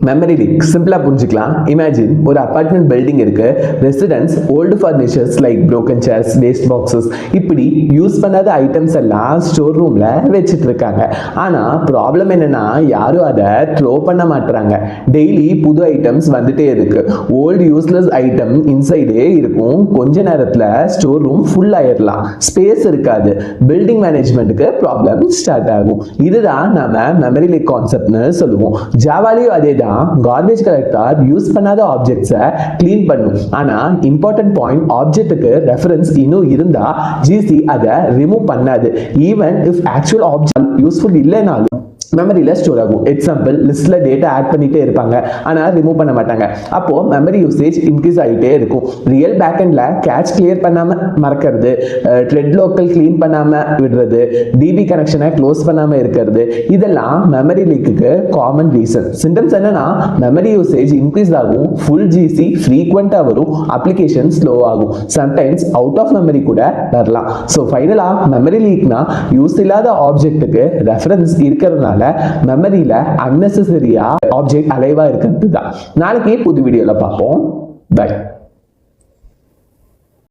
Memory league சிம்பிளா புரிஞ்சுக்கலாம். Imagine ஒரு அபார்ட்மெண்ட் பில்டிங் இருக்கு. Residents old furnitures like broken chairs, waste boxes, இப்படி யூஸ் பண்ணாத ஐட்டம்ஸ் எல்லாம் ஸ்டோர் ரூம்ல வச்சுட்டு இருக்காங்க. ஆனா ப்ராப்ளம் என்னன்னா, யாரும் அதை த்ரோ பண்ண மாட்டாங்க. டெய்லி புது ஐட்டம்ஸ் வந்துட்டே இருக்கு. ஓல்டு யூஸ்லெஸ் ஐட்டம் இன்சைடே இருக்கும். கொஞ்ச நேரத்துல ஸ்டோர் ரூம் ஃபுல் ஆயிடலாம். ஸ்பேஸ் இருக்காது. பில்டிங் மேனேஜ்மெண்ட்டுக்கு ப்ராப்ளம் ஸ்டார்ட் ஆகும். இதுதான் நாம மெமரி லீக் கான்செப்ட்னு சொல்லுவோம். ஜாவாலையும் அதே தான். கார்பேஜ் கலெக்டர் யூஸ் பண்ணாத ஆப்ஜெக்ட்ஸை கிளீன் பண்ணும். ஆனா இம்பார்ட்டன்ட் பாயிண்ட், ஆப்ஜெக்ட்டுக்கு ரெஃபரன்ஸ் இன்னும் இருந்தா ஜிசி அதை ரிமூவ் பண்ணாது. Even if actual object useful இல்லைனாலும் மெமரியில் ஸ்டோர் ஆகும். எக்ஸாம்பிள், லிஸ்ட்ல டேட்டா ஆட் பண்ணிட்டே இருப்பாங்க, ஆனால் ரிமூவ் பண்ண மாட்டாங்க. அப்போ மெமரி யூசேஜ் இன்க்ரீஸ் ஆகிட்டே இருக்கும். ரியல் பேக்கெண்ட்ல கேட்ச் கிளியர் பண்ணாம மறக்கிறது, த்ரெட் லோக்கல் கிளீன் பண்ணாம விடுறது, டிபி கனெக்ஷனை க்ளோஸ் பண்ணாம இருக்கிறது, இதெல்லாம் மெமரி லீக்குக்கு காமன் ரீசன். சிம்டம்ஸ் என்னன்னா, மெமரி யூசேஜ் இன்க்ரீஸ் ஆகும், ஃபுல் ஜிசி ஃப்ரீக்வெண்டா வரும், அப்ளிகேஷன் ஸ்லோ ஆகும், சம்டைம்ஸ் அவுட் ஆஃப் மெமரி கூட வரலாம். ஸோ ஃபைனலா மெமரி லீக்னா யூஸ் இல்லாத ஆப்ஜெக்ட்டுக்கு ரெஃபரன்ஸ் இருக்கிறதுனால மெமரியில அன்னெசரியா ஆப்ஜெக்ட் அலைவா இருக்கிறது தான். நாளைக்கு புது வீடியோல பார்ப்போம். பை.